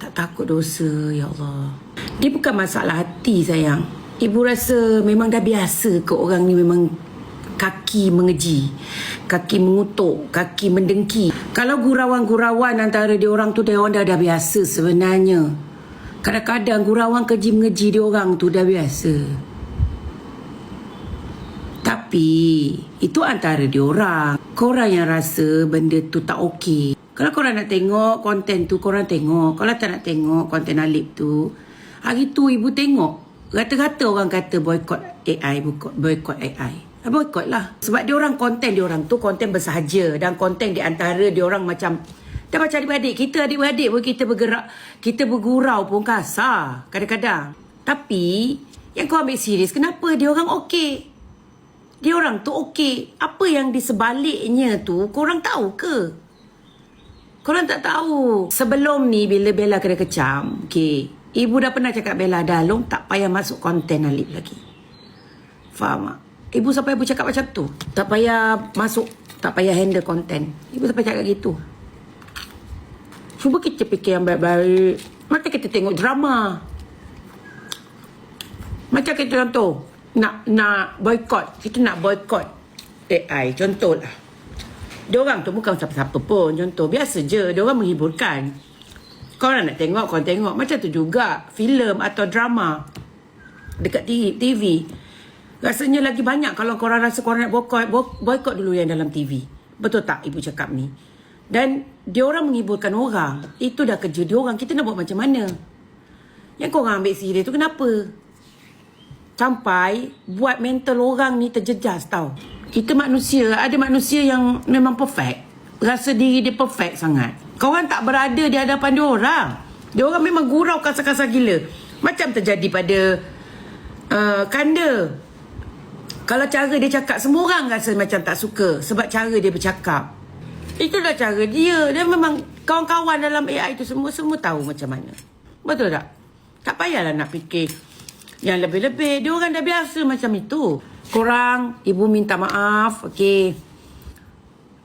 Tak takut dosa, ya Allah. Dia bukan masalah hati, sayang. Ibu rasa memang dah biasa ke orang ni memang kaki mengeji, kaki mengutuk, kaki mendengki. Kalau gurauan-gurauan antara dia orang tu, dia orang dah biasa sebenarnya. Kadang-kadang gurauan keji mengeji dia orang tu dah biasa. Tapi itu antara dia orang. Korang yang rasa benda tu tak okey. Kalau korang nak tengok konten tu, korang tengok. Kalau tak nak tengok konten Alif tu, hari tu ibu tengok. Rata-rata orang kata boycott AI, boycott AI. Boycott lah. Sebab dia orang konten dia orang tu konten bersahaja. Dan konten di antara dia orang macam, dah macam adik-beradik. Kita adik-beradik pun kita bergerak, kita bergurau pun kasar kadang-kadang. Tapi yang kau ambil serius, kenapa dia orang okey? Dia orang tu okey. Apa yang di sebaliknya tu korang tahu ke? Korang tak tahu. Sebelum ni bila Bella kena kecam, okey, ibu dah pernah cakap Bella, dah long tak payah masuk konten Alif lagi. Faham tak? Ibu sampai ibu cakap macam tu. Tak payah masuk, tak payah handle konten. Ibu sampai cakap gitu. Cuba kita fikir yang baik-baik. Macam kita tengok drama. Macam kita contoh, nak boycott. Kita nak boycott AI. Contoh lah. Diorang tu bukan siapa-siapa pun. Contoh, biasa je. Diorang menghiburkan. Korang nak tengok, korang tengok. Macam tu juga filem atau drama dekat TV. Rasanya lagi banyak kalau korang rasa korang nak boycott dulu yang dalam TV. Betul tak ibu cakap ni? Dan diorang menghiburkan orang. Itu dah kerja diorang. Kita nak buat macam mana? Yang korang ambil serius tu kenapa? Sampai buat mental orang ni terjejas tau. Kita manusia, ada manusia yang memang perfect. Rasa diri dia perfect sangat. Korang tak berada di hadapan dia orang. Dia orang memang gurau kasar-kasar gila. Macam terjadi pada Kanda. Kalau cara dia cakap, semua orang rasa macam tak suka. Sebab cara dia bercakap. Itulah cara dia. Dia memang kawan-kawan dalam AI tu semua tahu macam mana. Betul tak? Tak payahlah nak fikir yang lebih-lebih. Dia orang dah biasa macam itu. Korang, ibu minta maaf, okey.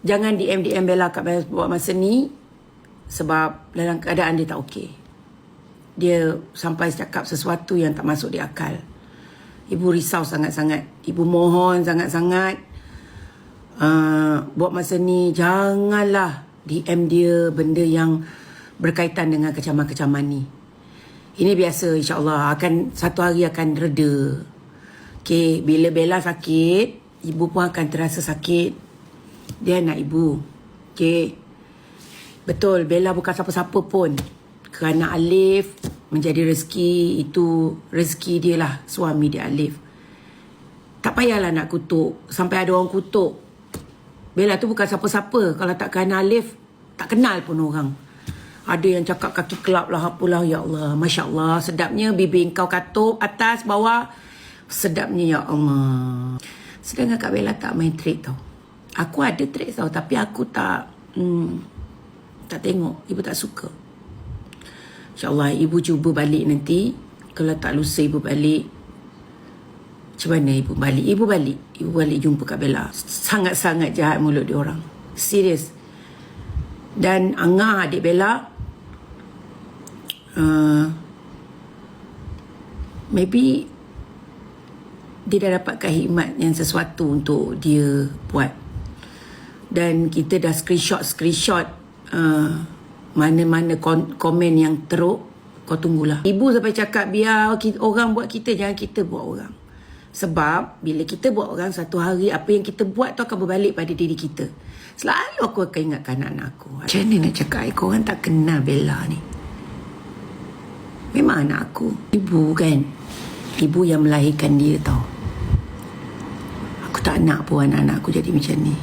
Jangan DM Bella kat Bella buat masa ni. Sebab dalam keadaan dia tak okey. Dia sampai cakap sesuatu yang tak masuk di akal. Ibu risau sangat-sangat. Ibu mohon sangat-sangat. Buat masa ni, janganlah DM dia benda yang berkaitan dengan kecaman-kecaman ni. Ini biasa, insyaAllah. Satu hari akan reda. Okay, bila Bella sakit, ibu pun akan terasa sakit. Dia anak ibu. Okay. Betul, Bella bukan siapa-siapa pun. Kerana Alif menjadi rezeki, itu rezeki dia lah, suami dia Alif. Tak payahlah nak kutuk. Sampai ada orang kutuk. Bella tu bukan siapa-siapa. Kalau tak kerana Alif, tak kenal pun orang. Ada yang cakap kaki kelap lah, apalah, ya Allah. Masya Allah, sedapnya bibir kau katup atas, bawah. Sedapnya, ya Allah. Sedangkan Kak Bella tak main trik tau. Aku ada trik tau, tapi aku tak tengok. Ibu tak suka. InsyaAllah ibu cuba balik nanti. Kalau tak lusa ibu balik. Macam mana ibu balik? Ibu balik jumpa Kak Bella. Sangat-sangat jahat mulut dia orang. Serius. Dan Angah adik Bella, maybe dia dah dapatkan hikmat yang sesuatu untuk dia buat. Dan kita dah screenshot mana-mana komen yang teruk. Kau tunggulah. Ibu sampai cakap biar orang buat kita, jangan kita buat orang. Sebab bila kita buat orang, satu hari apa yang kita buat tu akan berbalik pada diri kita. Selalu aku akan ingatkan anak aku. Macam mana nak cakap, korang tak kenal Bella ni. Memang anak aku. Ibu kan, ibu yang melahirkan dia tau. Aku tak nak pun anak-anak aku jadi macam ni.